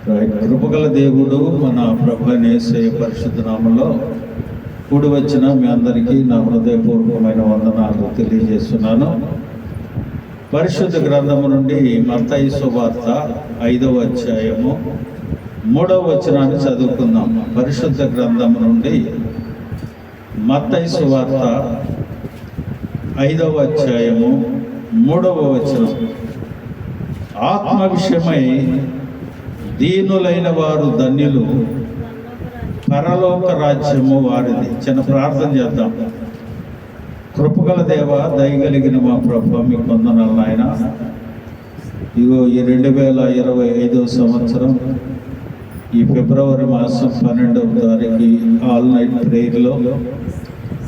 కృపగల దేవుడు మన ప్రభువైన యేసయ్య పరిశుద్ధ నామములో కూడి వచ్చిన మీ అందరికీ నా హృదయపూర్వకమైన వందనాలు తెలియజేస్తున్నాను. పరిశుద్ధ గ్రంథము నుండి మత్తయి సువార్త 5వ అధ్యాయము 3వ వచనాన్ని చదువుకుందాం. పరిశుద్ధ గ్రంథము నుండి మత్తయి సువార్త 5వ అధ్యాయము 3వ వచనం. ఆత్మ విషయమై దీనులైన వారు ధన్యులు, పరలోక రాజ్యము వారిది. చిన్న ప్రార్థన చేద్దాం. కృపగల దేవ, దయగలిగిన మా ప్రభు, మీకు వందనాలు నాయన. ఇగో ఈ 2025 సంవత్సరం ఈ ఫిబ్రవరి మాసం 12వ తారీఖు ఆల్ నైట్ ప్రేయర్లో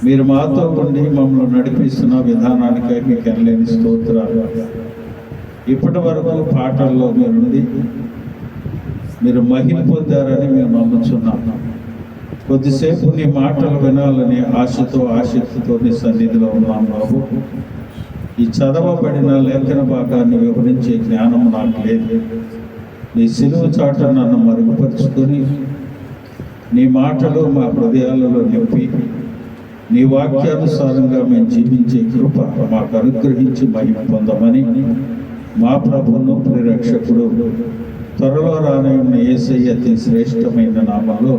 మీరు మాతో ఉండి మమ్మల్ని నడిపిస్తున్న విధానానికై మీకు ఎనలేని స్తోత్రాలు. ఇప్పటి వరకు పాటల్లో మీరుండి మీరు మహిమ పొందారని మేము నమ్ముచున్నాము. కొద్దిసేపు నీ మాటలు వినాలని ఆశతో ఆసక్తితో నీ సన్నిధిలో ఉన్నాం బాబు. ఈ చదవబడిన లేఖన భాగాన్ని వివరించే జ్ఞానం నాకు లేదు. నీ సిలువ చాట నన్ను మరుగుపరుచుకొని నీ మాటలు మా హృదయాలలో నింపి నీ వాక్యానుసారంగా మేము జీవించే కృప మాకు అనుగ్రహించి మహిమ పొందమని మా ప్రభువును ప్రిరక్షకుడు త్వరలో రానున్న యేసయ్య అతి శ్రేష్టమైన నామంలో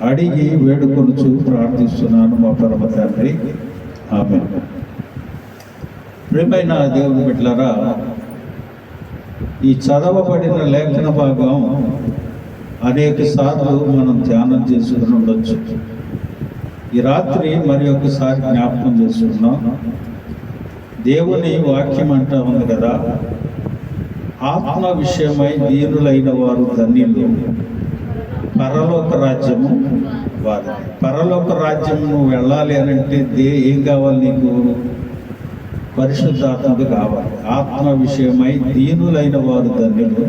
అడిగి వేడుకొనుచు ప్రార్థిస్తున్నాను మా పరమ తండ్రి, ఆమేన్. ప్రియమైన దేవుని బిడ్డలారా, ఈ చదవబడిన లేఖన భాగం అనేక సార్లు మనం ధ్యానం చేసుకుని ఉండొచ్చు. ఈ రాత్రి మరి ఒకసారి జ్ఞాపకం చేసుకున్నాం. దేవుని వాక్యం అంటా ఉంది కదా, ఆత్మ విషయమై దీనులైన వారు ధన్యులు, పరలోక రాజ్యము వారి. పరలోక రాజ్యం నువ్వు వెళ్ళాలి అని అంటే ఏం కావాలి నీకు? పరిశుద్ధాత్ముడు కావాలి. ఆత్మ విషయమై దీనులైన వారు ధన్యులు,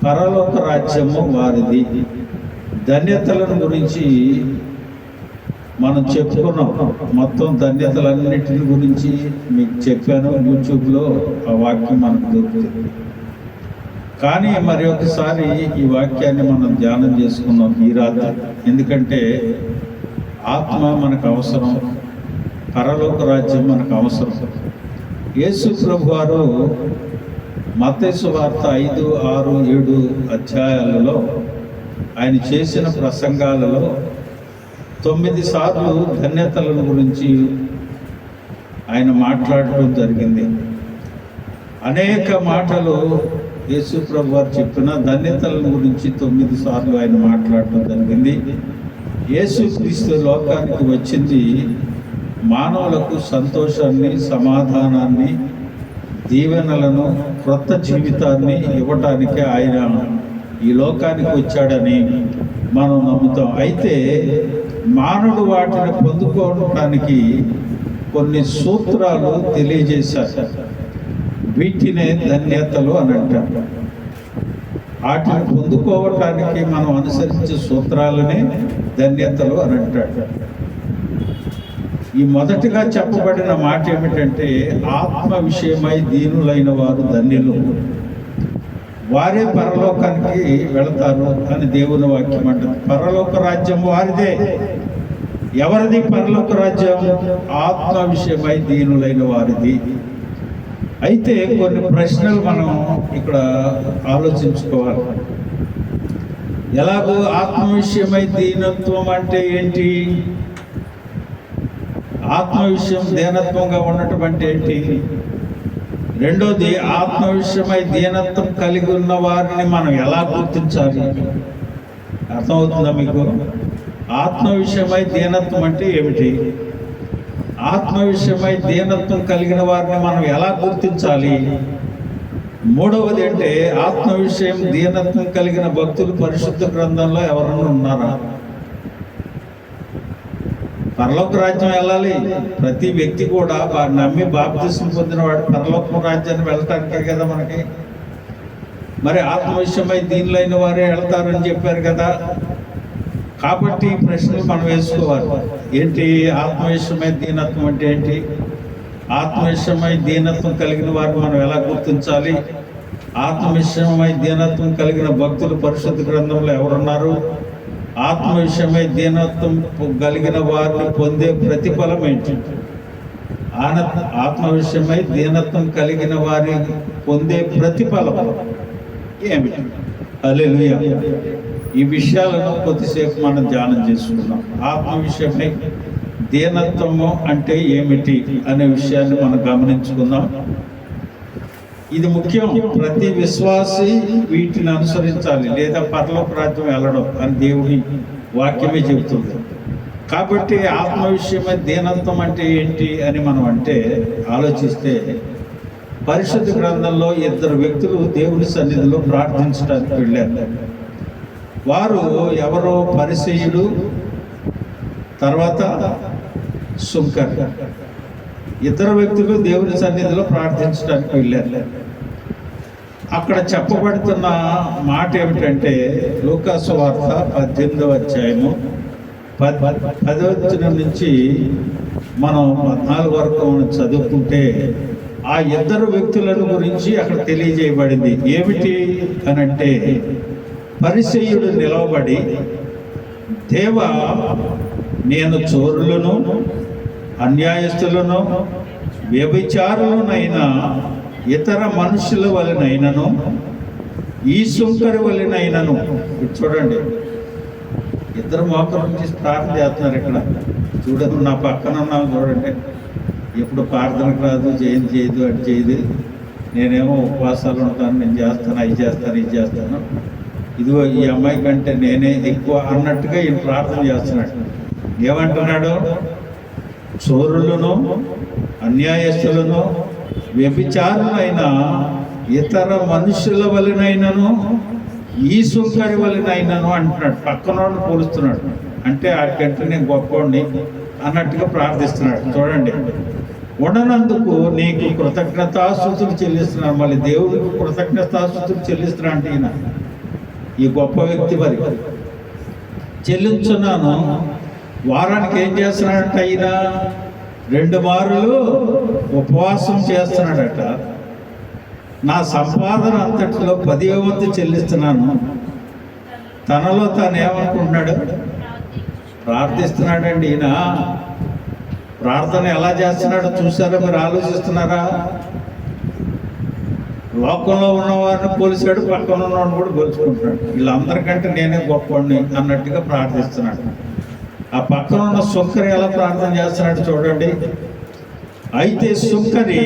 పరలోక రాజ్యము వారిది. ధన్యతలను గురించి మనం చెప్పుకున్నాం. మొత్తం ధన్యతలన్నిటిని గురించి మీకు చెప్పాను. యూట్యూబ్లో ఆ వాక్యం మనకు దొరుకుతుంది. కానీ మరి ఒకసారి ఈ వాక్యాన్ని మనం ధ్యానం చేసుకున్నాం ఈ రాత్రి. ఎందుకంటే ఆత్మ మనకు అవసరం, పరలోక రాజ్యం మనకు అవసరం. యేసు ప్రభు వారు మత్తయి సువార్త 5, 6, 7 అధ్యాయాలలో ఆయన చేసిన ప్రసంగాలలో 9 సార్లు ధన్యతలను గురించి ఆయన మాట్లాడటం జరిగింది. అనేక మాటలు యేసు ప్రభు వారు చెప్పిన ధన్యతలను గురించి 9 సార్లు ఆయన మాట్లాడటం జరిగింది. యేసు క్రీస్తు లోకానికి వచ్చింది మానవులకు సంతోషాన్ని, సమాధానాన్ని, దీవెనలను, క్రొత్త జీవితాన్ని ఇవ్వటానికి ఆయన ఈ లోకానికి వచ్చాడని మనం నమ్ముతాం. అయితే మానవుడు వాటిని పొందుకోవడానికి కొన్ని సూత్రాలు తెలియజేశారు. వీటినే ధన్యతలు అని అంటారు. వాటిని పొందుకోవటానికి మనం అనుసరించే సూత్రాలనే ధన్యతలు అని అంటాడు. ఈ మొదటిగా చెప్పబడిన మాట ఏమిటంటే, ఆత్మ విషయమై దీనులైన వారు ధన్యులు, వారే పరలోకానికి వెళతారు అని దేవుని వాక్యం అంటుంది. పరలోక రాజ్యం వారిదే. ఎవరిది పరలోక రాజ్యం? ఆత్మ విషయమై దీనులైన వారిది. అయితే కొన్ని ప్రశ్నలు మనం ఇక్కడ ఆలోచించుకోవాలి. ఎలాగో ఆత్మ విషయమై దీనత్వం అంటే ఏంటి? ఆత్మ విషయం దీనత్వంగా ఉండటం అంటే ఏంటి? రెండోది, ఆత్మ విషయమై దీనత్వం కలిగి ఉన్న వారిని మనం ఎలా గుర్తించాలి? అర్థమవుతుందా మీకు? ఆత్మ విషయమై దీనత్వం అంటే ఏమిటి? ఆత్మ విషయమై దీనత్వం కలిగిన వారిని మనం ఎలా గుర్తించాలి? మూడవది అంటే, ఆత్మ విషయం దీనత్వం కలిగిన భక్తులు పరిశుద్ధ గ్రంథంలో ఎవరన్నా ఉన్నారా? పరలోక రాజ్యం వెళ్ళాలి. ప్రతి వ్యక్తి కూడా నమ్మి బాప్తిసం పొందిన వాడు పరలోక రాజ్యాన్ని వెళ్ళటానికే కదా మనకి. మరి ఆత్మ విషయమై దీనులైన వారే వెళ్తారని చెప్పారు కదా. కాబట్టి ప్రశ్నలు మనం వేసుకోవాలి. ఏంటి ఆత్మ విషయమై దీనత్వం అంటే ఏంటి? ఆత్మ విషయమై దీనత్వం కలిగిన వారిని మనం ఎలా గుర్తించాలి? ఆత్మవిషయమై దీనత్వం కలిగిన భక్తులు పరిశుద్ధ గ్రంథంలో ఎవరున్నారు? ఆత్మవిషయమై దీనత్వం కలిగిన వారిని పొందే ప్రతిఫలం ఏంటి? ఆత్మవిషయమై దీనత్వం కలిగిన వారి పొందే ప్రతిఫలం ఏమిటి? హల్లెలూయా. ఈ విషయాలను కొద్దిసేపు మనం ధ్యానం చేసుకున్నాం. ఆత్మ విషయమై దీనత్వము అంటే ఏమిటి అనే విషయాన్ని మనం గమనించుకుందాం. ఇది ముఖ్యం. ప్రతి విశ్వాసి వీటిని అనుసరించాలి, లేదా పరలోక రాజ్యం వెళ్ళడం అని దేవుని వాక్యమే చెబుతుంది. కాబట్టి ఆత్మ విషయమై దీనత్వం అంటే ఏంటి అని మనం ఆలోచిస్తే, పరిశుద్ధ గ్రంథంలో ఇద్దరు వ్యక్తులు దేవుని సన్నిధిలో ప్రార్థించడానికి వెళ్ళారు. వారు ఎవరో? పరిసయ్యుడు, తర్వాత సుంకరి. ఇద్దరు వ్యక్తులు దేవుని సన్నిధిలో ప్రార్థించడానికి వెళ్ళారు. అక్కడ చెప్పబడుతున్న మాట ఏమిటంటే, లూకాసు వార్త 18వ అధ్యాయము 10వ నుంచి మనం 14 వరకు మనం చదువుకుంటే, ఆ ఇద్దరు వ్యక్తులను గురించి అక్కడ తెలియజేయబడింది. ఏమిటి అనంటే, పరిసయ్యుడు నిలవబడి, దేవా, నేను చోరులను, అన్యాయస్తులను, వ్యభిచారులనైనా, ఇతర మనుషుల వలనైనను, ఈ సుంకరి వలనైనను. చూడండి, ఇద్దరు మోకరు నుంచి ప్రార్థన చేస్తున్నారు. ఇక్కడ చూడండి, నా పక్కన ఉన్నాము చూడండి. ఎప్పుడు ప్రార్థనకు రాదు, జయంతి చేయదు, అది చేయదు. నేనేమో ఉపవాసాలు ఉంటాను, నేను చేస్తాను, అవి చేస్తాను, ఇది చేస్తాను. ఇదిగో ఈ అమ్మాయి కంటే నేనే ఎక్కువ అన్నట్టుగా ఈయన ప్రార్థన చేస్తున్నాడు. ఏమంటున్నాడు? చోరులను, అన్యాయస్తులను, వ్యభిచారులైన ఇతర మనుషుల వలనైనను, ఈ సుంకరి వలనైనను అంటున్నాడు. పక్కనోడిని పోలుస్తున్నాడు. అంటే ఆడికంటే నేను గొప్పవాడిని అన్నట్టుగా ప్రార్థిస్తున్నాడు. చూడండి, ఉండనందుకు నీకు కృతజ్ఞతాస్తుతులు చెల్లిస్తున్నాను. మళ్ళీ దేవుడికి కృతజ్ఞతాస్తుతులు చెల్లిస్తున్నా అంటే ఈయన, ఈ గొప్ప వ్యక్తి మరి చెల్లించున్నాను. వారానికి ఏం చేస్తున్నాడంట? ఈయన 2 మారులు ఉపవాసం చేస్తున్నాడట. నా సంపాదన అంతటిలో 10వ వంతు చెల్లిస్తున్నాను. తనలో తాను ఏమనుకుంటున్నాడు? ప్రార్థిస్తున్నాడండి. ఈయన ప్రార్థన ఎలా చేస్తున్నాడో చూసారా? మీరు ఆలోచిస్తున్నారా? లోకంలో ఉన్నవారిని పోలిసాడు, పక్కన ఉన్నవాడిని కూడా పోల్చుకుంటున్నాడు. వీళ్ళందరికంటే నేనే గొప్పవాడిని అన్నట్టుగా ప్రార్థిస్తున్నాడు. ఆ పక్కన ఉన్న సుంకరి ఎలా ప్రార్థన చేస్తున్నాడు చూడండి. అయితే సుంకరి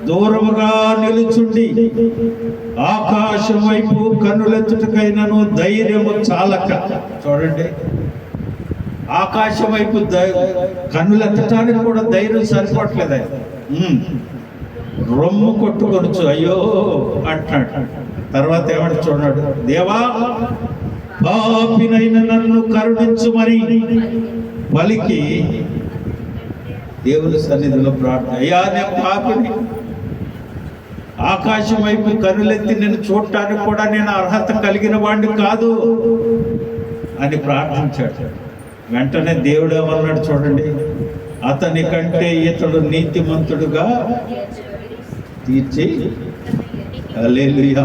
దూరముగా నిలుచుండి ఆకాశం వైపు కన్నులెత్తుటకైనను ధైర్యము చాలక. చూడండి, ఆకాశం వైపు కన్నులెత్తటానికి కూడా ధైర్యం సరిపోవట్లేదు. రొమ్ము కొట్టుకొనొచ్చు, అయ్యో అంటున్నాడు. తర్వాత ఏమంటే చూడండి, దేవా, పాపినైన నన్ను కరుణించుమని పలికి దేవుని సన్నిధిలో ప్రార్థన. అయ్యా, నేను పాపిని, ఆకాశం వైపు కన్నులెత్తి నేను చూడటానికి కూడా నేను అర్హత కలిగిన వాడిని కాదు అని ప్రార్థించాడు. వెంటనే దేవుడు ఏమన్నాడు చూడండి, అతని కంటే ఇతడు నీతిమంతుడుగా తీర్చి. హల్లెలూయా.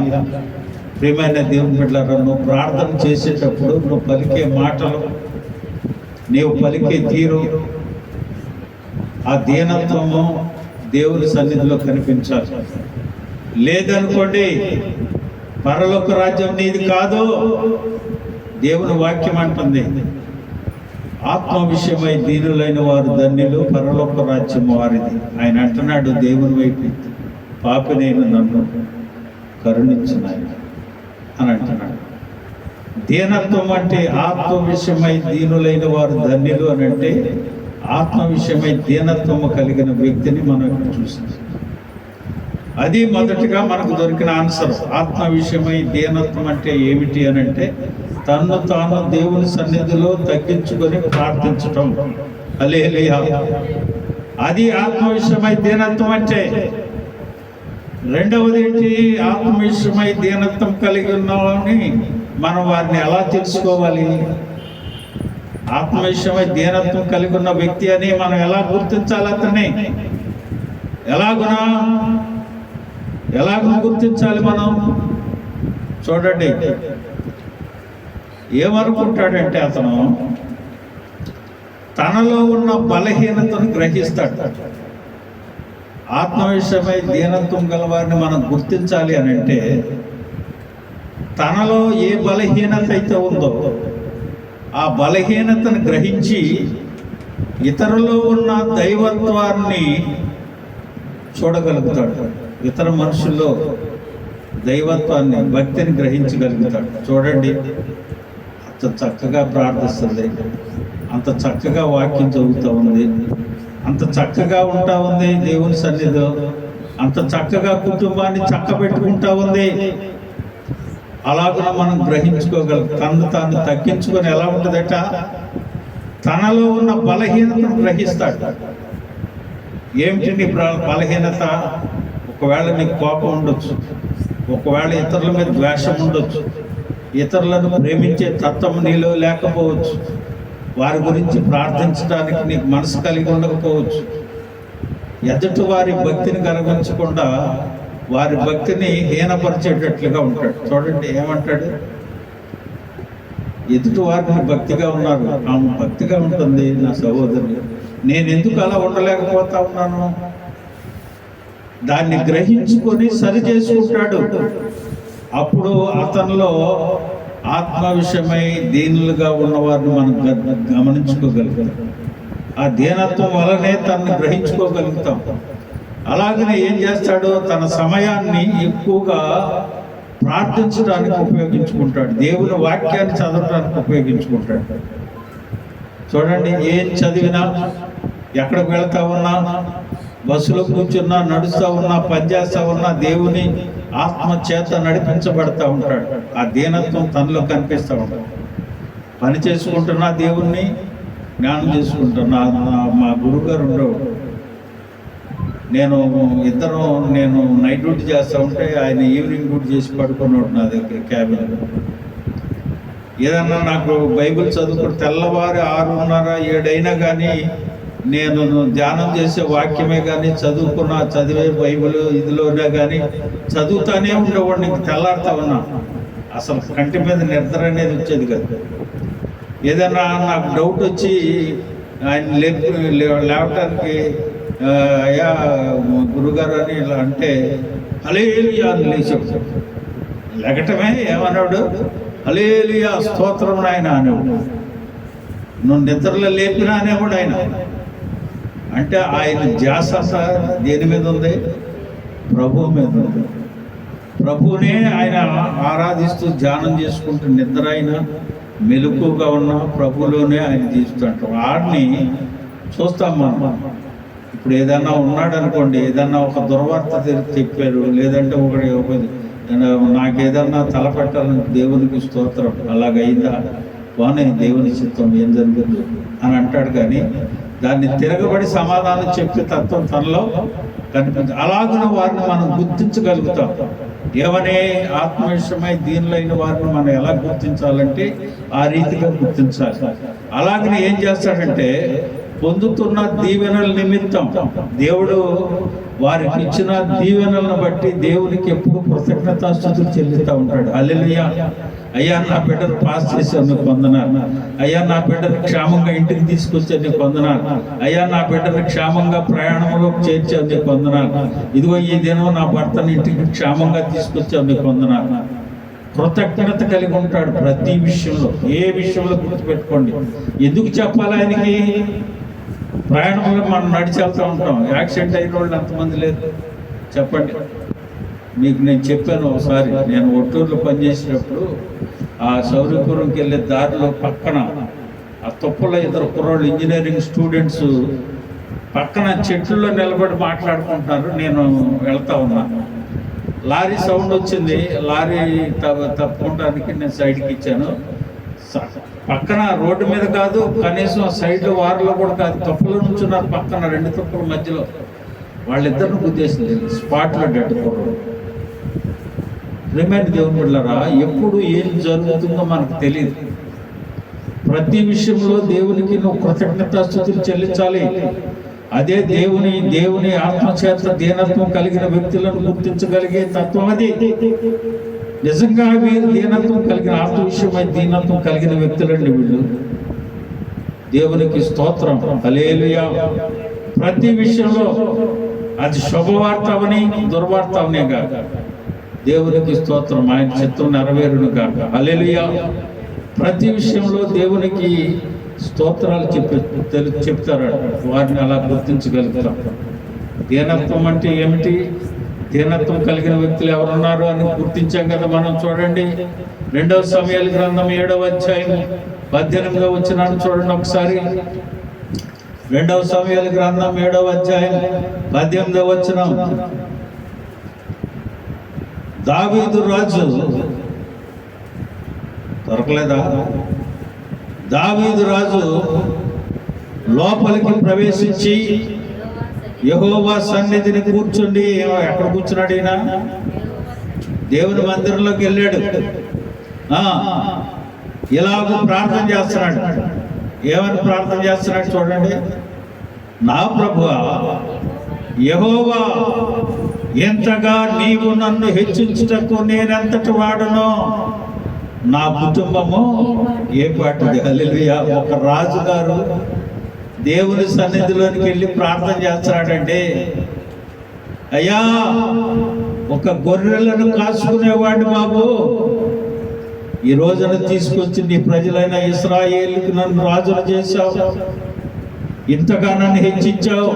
ప్రియమైన దేవుని బిడ్డలారా, నువ్వు ప్రార్థన చేసేటప్పుడు నువ్వు పలికే మాటలు, నీవు పలికే తీరు, ఆ దీనత్వము దేవుని సన్నిధిలో కనిపించాలి. లేదనుకోండి, పరలోక రాజ్యం నీది కాదు. దేవుని వాక్యం అంటుంది, ఆత్మ విషయమై దీనులైన వారు ధన్యులు, పరలోక రాజ్యం వారిది. ఆయన అంటున్నాడు, దేవుని వైపు పాపినైన నన్ను కరుణించున్నాయి అని అంటున్నాడు. దీనత్వం అంటే ఆత్మ విషయమై దీనులైన వారు ధన్యులు అని అంటే, ఆత్మ విషయమై దీనత్వము కలిగిన వ్యక్తిని మనం ఇక్కడ చూసాం. అది మొదటిగా మనకు దొరికిన ఆన్సర్. ఆత్మ విషయమై దీనత్వం అంటే ఏమిటి అని అంటే, తన్ను తాను దేవుని సన్నిధిలో తగ్గించుకొని ప్రార్థించటం. హల్లెలూయా. అది ఆత్మ విషయమై దీనత్వం అంటే. రెండవది ఏంటి? ఆత్మ విషయమై దీనత్వం కలిగి ఉన్నామని మనం వారిని ఎలా తెలుసుకోవాలి? ఆత్మ విషయమై దీనత్వం కలిగి ఉన్న వ్యక్తి అని మనం ఎలా గుర్తించాలి? అతన్ని ఎలాగునా? ఎలాగ గుర్తించాలి మనం? చూడండి, ఏమనుకుంటాడంటే అతను తనలో ఉన్న బలహీనతను గ్రహిస్తాడు. ఆత్మవిషయమై దీనత్వం గలవారిని మనం గుర్తించాలి అని అంటే తనలో ఏ బలహీనత అయితే ఉందో ఆ బలహీనతను గ్రహించి ఇతరులో ఉన్న దైవత్వాన్ని చూడగలుగుతాడు. ఇతర మనుషుల్లో దైవత్వాన్ని, భక్తిని గ్రహించగలుగుతాడు. చూడండి, అంత చక్కగా ప్రార్థిస్తుంది, అంత చక్కగా వాక్యం చదువుతూ ఉంది, అంత చక్కగా ఉంటా ఉంది దేవుని సన్నిధిలో, అంత చక్కగా కుటుంబాన్ని చక్కబెట్టుకుంటా ఉంది. అలాగ మనం గ్రహించుకోగలం. తను తాను తగ్గించుకొని ఎలా ఉంటుందట, తనలో ఉన్న బలహీనతను గ్రహిస్తాడు. ఏమిటి నీ బలహీనత? ఒకవేళ నీకు కోపం ఉండొచ్చు, ఒకవేళ ఇతరుల మీద ద్వేషం ఉండొచ్చు, ఇతరులను ప్రేమించే తత్వం నీలో లేకపోవచ్చు, వారి గురించి ప్రార్థించడానికి నీకు మనసు కలిగి ఉండకపోవచ్చు, ఎదుటి వారి భక్తిని కనబరచకుండా వారి భక్తిని హీనపరిచేటట్లుగా ఉంటాడు. చూడండి ఏమంటాడు, ఎదుటి వారిని భక్తిగా ఉన్నారు, ఆమె భక్తిగా ఉంటుంది నా సహోదరుడు, నేను ఎందుకు అలా ఉండలేకపోతా ఉన్నాను? దాన్ని గ్రహించుకొని సరి చేసుకుంటాడు. అప్పుడు అతనిలో ఆత్మ విషయమై దీనులుగా ఉన్నవారిని మనం గమనించుకోగలుగుతాం. ఆ దీనత్వం వలనే తనను గ్రహించుకోగలుగుతాం. అలాగనే ఏం చేస్తాడు, తన సమయాన్ని ఎక్కువగా ప్రార్థించడానికి ఉపయోగించుకుంటాడు, దేవుని వాక్యాన్ని చదవడానికి ఉపయోగించుకుంటాడు. చూడండి, ఏం చదివినా, ఎక్కడికి వెళ్తా ఉన్నా, బస్సులో కూర్చున్నా, నడుస్తూ ఉన్నా, పనిచేస్తూ ఉన్నా దేవుని ఆత్మ చేత నడిపించబడతా ఉంటాడు. ఆ దీనత్వం తనలో కనిపిస్తూ ఉంటాడు. పని చేసుకుంటున్నా దేవుణ్ణి జ్ఞానం చేసుకుంటున్నా. మా గురువుగారు ఉండవు, నేను నైట్ డ్యూటీ చేస్తూ ఉంటే ఆయన ఈవినింగ్ డ్యూటీ చేసి పడుకున్నాడు నా దగ్గర క్యాబిన్. ఏదన్నా నాకు బైబిల్ చదువుకుంటే తెల్లవారు 6:30, 7 అయినా కానీ నేను ధ్యానం చేసే వాక్యమే కానీ చదివే బైబిల్ ఇదిలోనే కానీ చదువుతానే ఉండేవాడిని. తెల్లారుతా ఉన్నా, అసలు కంటి మీద నిద్ర అనేది వచ్చేది కదా. ఏదైనా నాకు డౌట్ వచ్చి ఆయన లేవటానికి అయ్యా గురుగారు అని ఇలా అంటే హల్లెలూయా అని లేచాడు. లెగటమే ఏమన్నాడు, హల్లెలూయా స్తోత్రం ఆయన అనేవాడు. నువ్వు నిద్రలో లేపినా అనేవాడు ఆయన. అంటే ఆయన ధ్యాస దేని మీద ఉంది? ప్రభువు మీద ఉంది. ప్రభువునే ఆయన ఆరాధిస్తూ ధ్యానం చేసుకుంటూ నిద్ర అయినా మెలకుగా ఉన్న ప్రభులోనే ఆయన తీస్తుంటాం. వాడిని చూస్తాం మనం. ఇప్పుడు ఏదన్నా ఉన్నాడు అనుకోండి, ఏదన్నా ఒక దుర్వార్త చెప్పారు, లేదంటే ఒకటి నాకేదన్నా తలపెట్టాలని దేవునికి స్తోత్రం, అలాగైందా బానే దేవుని చిత్తం ఏం జరుగుతుంది అని అంటాడు. కానీ దాన్ని తిరగబడి సమాధానం చెప్పే తత్వం తనలో కనిపించదు. అలాగున వారిని మనం గుర్తించగలుగుతాం. ఏమనే ఆత్మవిషయమై దీనిలైన వారిని మనం ఎలా గుర్తించాలంటే ఆ రీతిగా గుర్తించాలి. అలాగనే ఏం చేస్తాడంటే పొందుతున్న దీవెనల నిమిత్తం దేవుడు వారికి ఇచ్చిన దీవెనలను బట్టి దేవునికి ఎప్పుడు కృతజ్ఞతాస్తుతులు చెల్లిస్తూ ఉంటాడు. హల్లెలూయా, అయ్యా నా బిడ్డను పాస్ చేశావు నీకు వందనాలు, అయ్యా నా బిడ్డను క్షేమంగా ఇంటికి తీసుకొచ్చావు నీకు వందనాలు, అయ్యా నా బిడ్డను క్షేమంగా ప్రయాణంలో చేర్చావు నీకు వందనాలు, ఇదిగో ఈ దినం నా భర్తను ఇంటికి క్షేమంగా తీసుకొచ్చావు నీకు వందనాలు. కృతజ్ఞత కలిగి ఉంటాడు ప్రతి విషయంలో. ఏ విషయంలో గుర్తుపెట్టుకోండి. ఎందుకు చెప్పాలి ఆయనకి? ప్రయాణంలో మనం నడిచి వెళ్తూ ఉంటాం, యాక్సిడెంట్ అయిన వాళ్ళు ఎంతమంది లేదు చెప్పండి. మీకు నేను చెప్పాను ఒకసారి, నేను ఒట్టూరులో పనిచేసినప్పుడు ఆ సౌరపురంకి వెళ్ళే దారిలో పక్కన ఆ తుప్పలో ఇద్దరు కుర్రోళ్ళు ఇంజనీరింగ్ స్టూడెంట్స్ పక్కన చెట్లలో నిలబడి మాట్లాడుకుంటున్నారు. నేను వెళ్తా ఉన్నాను, లారీ సౌండ్ వచ్చింది, లారీ తప్పుకోవడానికి నేను సైడ్కి ఇచ్చాను. పక్కన రోడ్డు మీద కాదు, కనీసం సైడ్ వారిలో కూడా కాదు, తుప్పలో నుంచున్నారు పక్కన, 2 తుప్పల మధ్యలో. వాళ్ళిద్దరిని గుద్దేసింది, స్పాట్లో డెడ్ కుర్రోడు. ప్రియమైన దేవుని బిడ్డలారా, ఎప్పుడు ఏం జరుగుతుందో మనకు తెలియదు. ప్రతి విషయంలో దేవునికి నువ్వు కృతజ్ఞతాస్తుతులు చెల్లించాలి. అదే దేవుని ఆత్మచేత దీనత్వం కలిగిన వ్యక్తులను గుర్తించగలిగే తత్వం అది. నిజంగా వీరు దీనత్వం కలిగిన ఆత్మ విషయమై దీనత్వం కలిగిన వ్యక్తులండి వీళ్ళు. దేవునికి స్తోత్రం, హల్లెలూయా. ప్రతి విషయంలో అది శుభవార్త అవని దుర్వార్త అవనే కాక దేవునికి స్తోత్రం, ఆయన చిత్తం నెరవేరును కాక, హల్లెలూయా. ప్రతి విషయంలో దేవునికి స్తోత్రాలు చెప్తారు. వారిని అలా గుర్తించగలుగుతాం. దీనత్వం అంటే ఏమిటి? దీనత్వం కలిగిన వ్యక్తులు ఎవరున్నారు అని గుర్తించాం కదా మనం. చూడండి 2వ సమూయేలు గ్రంథం 7వ అధ్యాయం 18వ వచనాన్ని చూడండి ఒకసారి. 2వ సమూయేలు గ్రంథం 7వ అధ్యాయం 18వ వచనం. దావీదు రాజు దొరకలేదా? దావీదు రాజు లోపలికి ప్రవేశించి యెహోవా సన్నిధిని కూర్చుండి, ఎక్కడ కూర్చున్నాడు ఈయన? దేవుని మందిరంలోకి వెళ్ళాడు. ఇలాగ ప్రార్థన చేస్తున్నాడు. ఏమని ప్రార్థన చేస్తున్నాడు చూడండి. నా ప్రభువా యెహోవా, ఎంతగా నీవు నన్ను హెచ్చించుటకు నేనెంతటి వాడునో, నా కుటుంబము ఏ పాటిది. హల్లెలూయా. ఒక రాజుగారు దేవుని సన్నిధిలోనికి వెళ్ళి ప్రార్థన చేస్తున్నాడంటే, అయ్యా ఒక గొర్రెలను కాసుకునేవాడు బాబు, ఈ రోజున తీసుకొచ్చి నీ ప్రజలైన ఇశ్రాయేలుకు నన్ను రాజును చేశావు, ఇంతగా నన్ను హెచ్చించావు,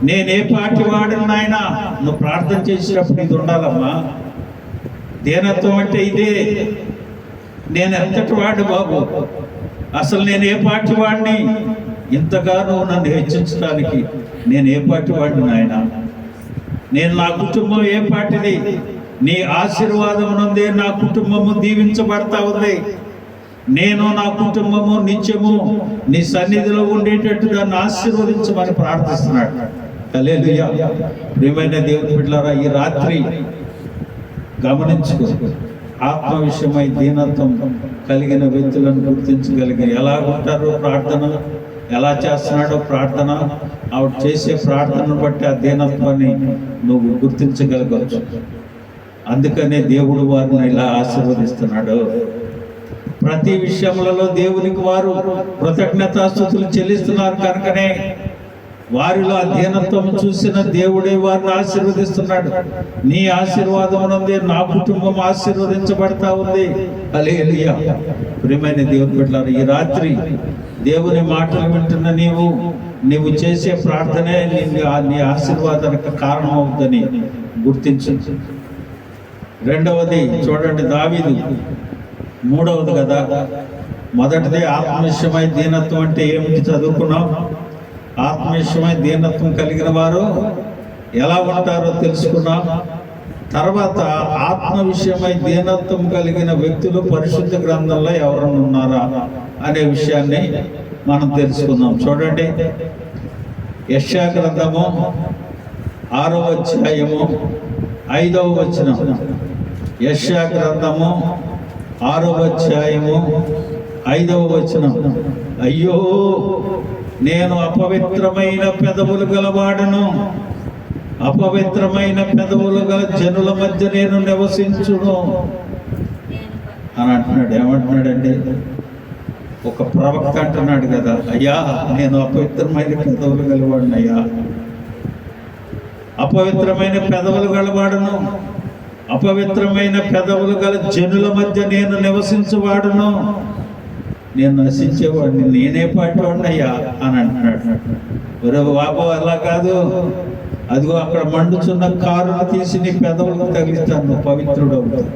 నేనే పాటి వాడిని నాయన. నువ్వు ప్రార్థన చేసినప్పుడు ఇది ఉండాలమ్మా. దీనత్వం అంటే ఇదే. నేను ఎంతటి వాడు బాబు, అసలు నేను ఏ పాటి వాడిని, ఇంతగా నువ్వు నన్ను హెచ్చించడానికి నేను ఏ పాటి వాడిని నాయన. నేను నా కుటుంబం ఏ పాటిది, నీ ఆశీర్వాదం నుండి నా కుటుంబము దీవించబడతా ఉంది. నేను నా కుటుంబము నిత్యము నీ సన్నిధిలో ఉండేటట్టు దాన్ని ఆశీర్వదించమని ప్రార్థిస్తున్నాడు. హల్లెలూయా. ప్రియమైన దేవుని బిడ్డలారా, ఈ రాత్రి గమనించుకో. ఆత్మ విషయమై దీనత్వం కలిగిన వ్యక్తులను గుర్తించగలిగి ఎలా ఉంటారో ప్రార్థన, ఎలా చేస్తున్నాడో ప్రార్థన, ఆవిడ చేసే ప్రార్థనను బట్టి ఆ దీనత్వాన్ని నువ్వు గుర్తించగలగవచ్చు. అందుకనే దేవుడు వారిని ఇలా ఆశీర్వదిస్తున్నాడు. ప్రతి విషయములలో దేవునికి వారు కృతజ్ఞతాస్తుతులు చెల్లిస్తున్నారు కనుకనే వారిలో అధ్యయనత్వం చూసిన దేవుడే వారిని ఆశీర్వదిస్తున్నాడు. నీ ఆశీర్వాదం ఉంది, నా కుటుంబం ఆశీర్వదించబడతా ఉంది. హల్లెలూయా. ప్రియమైన దేవుని బిడ్డలారా, ఈ రాత్రి దేవుని మాటలు వింటున్న నీవు చేసే ప్రార్థనే నీ ఆశీర్వాదానికి కారణం అవుతుందని గుర్తించు. రెండవది చూడండి, దావీదు 3వది కదా. మొదటిది ఆత్మవిషయమై దీనత్వం అంటే ఏమిటి చదువుకున్నాం. ఆత్మవిషయమై దీనత్వం కలిగిన వారు ఎలా ఉంటారో తెలుసుకున్నాం. తర్వాత ఆత్మ విషయమై దీనత్వం కలిగిన వ్యక్తులు పరిశుద్ధ గ్రంథంలో ఎవరన్నా ఉన్నారా అనే విషయాన్ని మనం తెలుసుకుందాం. చూడండి, యెషయా గ్రంథము 6వ అధ్యాయము 5వ వచనం. యెషయా గ్రంథము 6వ అధ్యాయము 5వ వచనం. అయ్యో, నేను అపవిత్రమైన పెదవులు గలవాడను, అపవిత్రమైన పెదవులు గల జనుల మధ్య నేను నివసించును అని అంటున్నాడు. ఏమంటున్నాడండి? ఒక ప్రవక్త అంటున్నాడు కదా, అయ్యా నేను అపవిత్రమైన పెదవులు గలవాడును, అయ్యా అపవిత్రమైన పెదవులు గలవాడును, అపవిత్రమైన పెదవులు గల జనుల మధ్య నేను నివసించువాడును, నేను నశించేవాడిని, నేనే పాటివాడిని అయ్యా అని అంటున్నాడు. ఒరే బాబు, అలా కాదు, అదిగో అక్కడ మండుచున్న కారును తీసి నీ పెదవులకు తగిలిస్తాను, పవిత్రుడు అవుతావు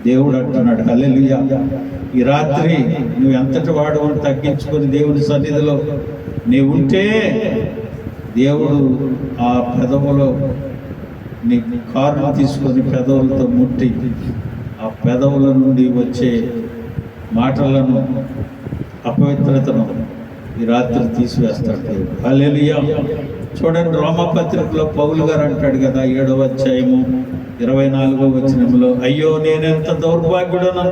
దేవుడు అంటున్నాడు. హల్లెలూయా. ఈ రాత్రి నువ్వు ఎంతటి వాడు తగ్గించుకొని దేవుని సన్నిధిలో నీవు ఉంటే దేవుడు ఆ పెదవులో నీ కారును తీసుకొని పెదవులతో ముట్టి ఆ పెదవుల నుండి వచ్చే మాటలను, అపవిత్రతను ఈ రాత్రి తీసివేస్తాడు దేవుడు. హల్లెలూయా. చూడండి, రోమపత్రికలో పౌలు గారు అంటాడు కదా, 7వ అధ్యాయము 24వ వచనంలో, అయ్యో నేనెంత దౌర్భాగ్యుడను,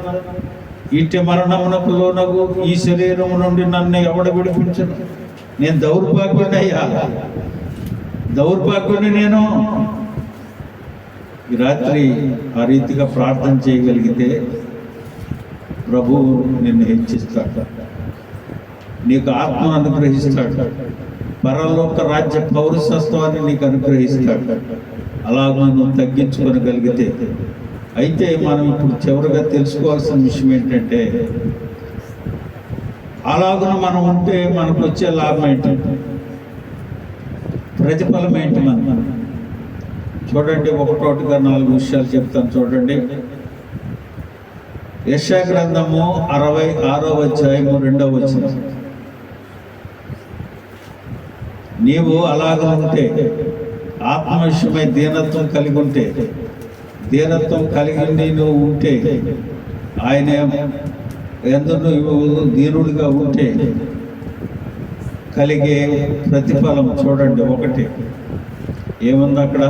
ఇట్టి మరణమునకు లోనగు ఈ శరీరము నుండి నన్ను ఎవడ విడిపించను. నేను దౌర్భాగ్యుని అయ్యా, దౌర్భాగ్యుని నేను. ఈ రాత్రి ఆ రీతిగా ప్రార్థన చేయగలిగితే ప్రభువు నిన్ను హెచ్చిస్తాడు, నీకు ఆత్మను అనుగ్రహిస్తాడు, పరలోక రాజ్య పౌరసత్వాన్ని నీకు అనుగ్రహిస్తాడు. అలాగ నువ్వు తగ్గించుకోగలిగితే. అయితే మనం ఇప్పుడు చివరిగా తెలుసుకోవాల్సిన విషయం ఏంటంటే, అలాగన మనం ఉంటే మనకు వచ్చే లాభం ఏంటి, ప్రతిఫలం ఏంటి? మనం చూడండి, ఒకటోటిగా 4 విషయాలు చెప్తాను చూడండి. యెషయా గ్రంథము 66వ అధ్యాయము 2వ వచనం. నీవు అలాగ ఉంటే, ఆత్మ విషయమై దీనత్వం కలిగి ఉంటే, దీనత్వం కలిగి నువ్వు ఉంటే, ఆయన ఎందు నువ్వు దీనుడిగా ఉంటే కలిగే ప్రతిఫలం చూడండి. ఒకటి ఏముంది అక్కడ?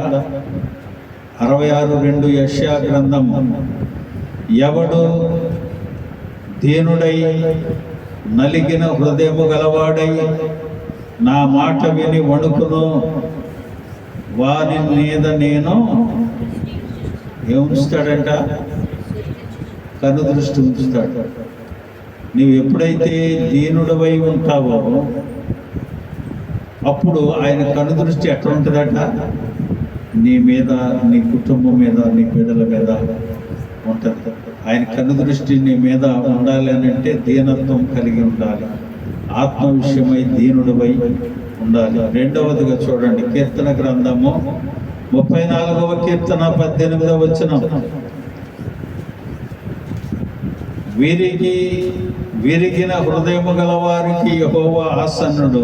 66:2 యెషయా గ్రంథం. ఎవడు దీనుడై నలిగిన హృదయము గలవాడై నా మాట విని వణుకును, వారి మీద నేను ఏముంచుతాడంట? కనుదృష్టి ఉంచుతాడు. నీవు ఎప్పుడైతే దీనుడవై ఉంటావో అప్పుడు ఆయన కనుదృష్టి ఎట్లా ఉంటుందట? నీ మీద, నీ కుటుంబం మీద, నీ బిడ్డల మీద ఉంటుంది. ఆయన కనుదృష్టి నీ మీద ఉండాలి అని అంటే దీనత్వం కలిగి ఉండాలి, ఆత్మ విషయమై దీనుడవై ఉండాలి. రెండవదిగా చూడండి, కీర్తన గ్రంథము 34వ కీర్తన 18వ వచనం. విరిగిన హృదయము గలవారికి యెహోవా ఆసన్నుడు,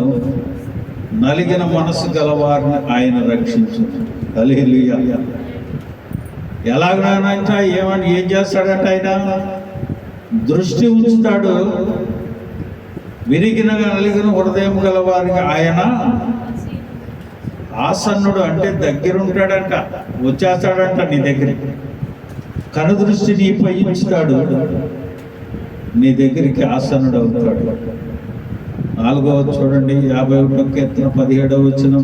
నలిగిన మనసు గలవారిని ఆయన రక్షించు. హల్లెలూయా. ఎలాగనంట? ఏం చేస్తాడంట? ఆయన దృష్టి ఉంచుతాడు. నలిగిన హృదయం గలవారికి ఆయన ఆసన్నుడు అంటే దగ్గరుంటాడంట, వచ్చేస్తాడంట నీ దగ్గరికి. కనుదృష్టి నీపై ఉంచుతాడు, నీ దగ్గరికి ఆసన్నుడు అవుతాడు. 4వ చూడండి, 51వ కీర్తన 17వ వచనం.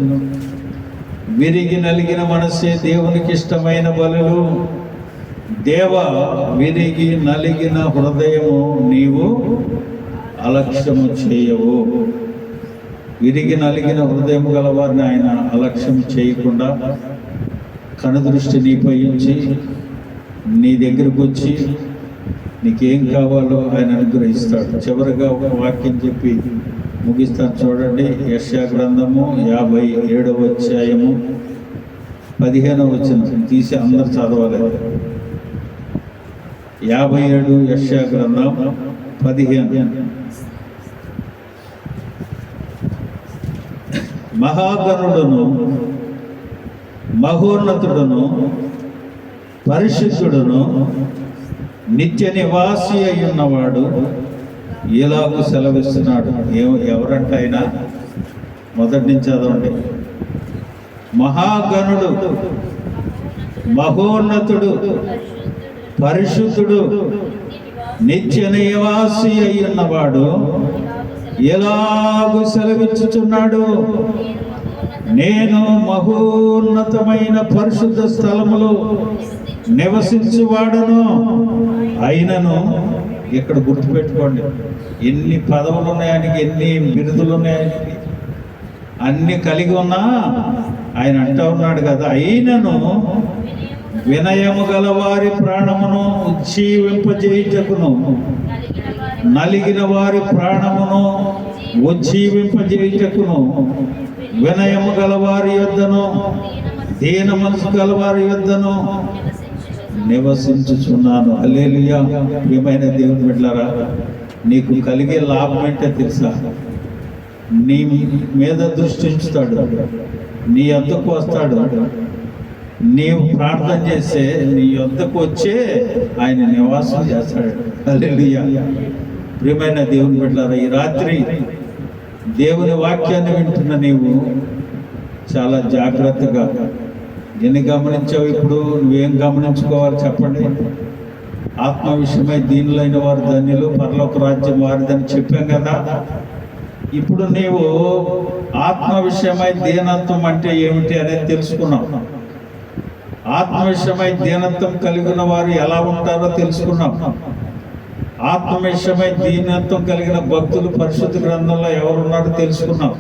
నలిగిన మనసే దేవునికి ఇష్టమైన బలులు. దేవ, నలిగిన హృదయము నీవు అలక్ష్యము చేయవు. నలిగిన హృదయము గలవారిని ఆయన అలక్ష్యం చేయకుండా కనుదృష్టి నీపై ఉంచి నీ దగ్గరకు వచ్చి నీకేం కావాలో ఆయన అనుగ్రహిస్తాడు. చివరిగా ఒక వాక్యం చెప్పి ముగిస్తాను చూడండి. యెషయా గ్రంథము 57వ అధ్యాయము 15వ వచనం తీసి అందరు చదవాలి. 57 యెషయా గ్రంథం 15. మహాగణుడును మహోన్నతుడును పరిశుద్ధుడును నిత్య నివాసి అయి ఉన్నవాడు ఇలాగూ సెలవిస్తున్నాడు. ఎవరంట ఆయన? మొదటి నుంచి చదవండి. మహాగణుడు, మహోన్నతుడు, పరిశుద్ధుడు, నిత్య నివాసి అయి ఉన్నవాడు ఎలాగూ సెలవిచ్చుచున్నాడు. నేను మహోన్నతమైన పరిశుద్ధ స్థలములో నివసించువాడను. అయినను, ఇక్కడ గుర్తుపెట్టుకోండి, ఎన్ని పదవులు ఉన్నాయనికి, ఎన్ని బిరుదులు ఉన్నాయనికి, అన్ని కలిగి ఉన్నా ఆయన అంటూ ఉన్నాడు కదా, అయినను వినయము గల వారి ప్రాణమును ఉజ్జీవింపజేయుటకును, నలిగిన వారి ప్రాణమును ఉజ్జీవింపజేయుటకును, వినయము గల వారి యొద్దను దీన మనసు గల వారి యొద్దను నివసించుచున్నాను. హల్లెలూయా. ప్రియమైన దేవుని బిడ్డలారా, నీకు కలిగే లాభం ఏంటో తెలుసా? నీ మీద దృష్టి ఉంచుతాడు, నీ యొద్దకు వస్తాడు. నీవు ప్రార్థన చేస్తే నీ యొద్దకు వచ్చే ఆయన నివాసం చేస్తాడు. హల్లెలూయా. ప్రియమైన దేవుని బిడ్డలారా, ఈ రాత్రి దేవుని వాక్యాన్ని వింటున్న నీవు చాలా జాగ్రత్తగా ఎన్ని గమనించావు? ఇప్పుడు నువ్వేం గమనించుకోవాలి చెప్పండి? ఆత్మ విషయమై దీనులైన వారు ధన్యులు, పరలోక రాజ్యం వారిదని చెప్పాం కదా. ఇప్పుడు నీవు ఆత్మ విషయమై దీనత్వం అంటే ఏమిటి అనేది తెలుసుకున్నావు. ఆత్మ విషయమై దీనత్వం కలిగిన వారు ఎలా ఉంటారో తెలుసుకున్నాం. ఆత్మ విషయమై దీనత్వం కలిగిన భక్తులు పరిశుద్ధ గ్రంథంలో ఎవరున్నారో తెలుసుకున్నాం.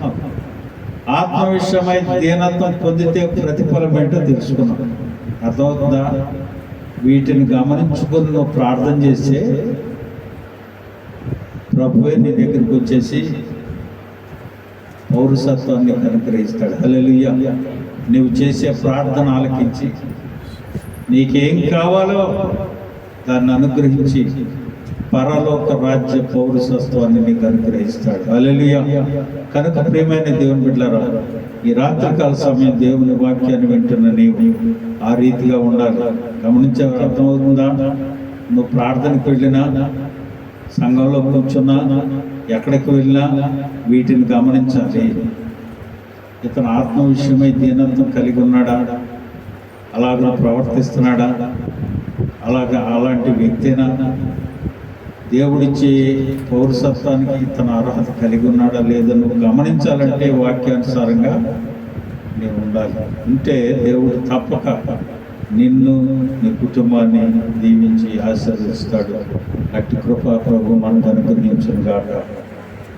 ఆత్మ విషయమై దీనత్వం పొందితే ప్రతిఫలం ఏంటో తెలుసుకున్నాం. అర్థమవుతుందా? వీటిని గమనించుకొని నువ్వు ప్రార్థన చేస్తే ప్రభువే నీ దగ్గరికి వచ్చేసి పౌరసత్వాన్ని అనుగ్రహిస్తాడు. హల్లెలూయా. నువ్వు చేసే ప్రార్థన ఆలకించి నీకేం కావాలో దాన్ని అనుగ్రహించి పరలోక రాజ్య పౌరసత్వాన్ని నీకు అనుగ్రహిస్తాడు. హల్లెలూయా. కనుక ప్రియమైన దేవుని బిడ్డలారా, ఈ రాత్రికాల సమయం దేవుని వాక్యాన్ని వింటున్న నీవు ఆ రీతిగా ఉండాలి. గమనించే అర్థమవుతుందా? నువ్వు ప్రార్థనకు వెళ్ళినా, సంఘంలో కూర్చున్నా, ఎక్కడికి వెళ్ళినా వీటిని గమనించాలి. ఇతను ఆత్మ విషయమై దీనత్వం కలిగి ఉన్నాడా, అలాగా ప్రవర్తిస్తున్నాడా, అలాంటి వ్యక్తినా, దేవుడిచ్చే పౌరసత్వానికి తన అర్హత కలిగి ఉన్నాడా లేదా నువ్వు గమనించాలంటే వాక్యానుసారంగా నీవు ఉండాలి. ఉంటే దేవుడు తప్పక నిన్ను నీ కుటుంబాన్ని దీవించి ఆశీర్వదిస్తాడు. అట్టి కృప ప్రభు మనకు అనుగ్రహించును గాక.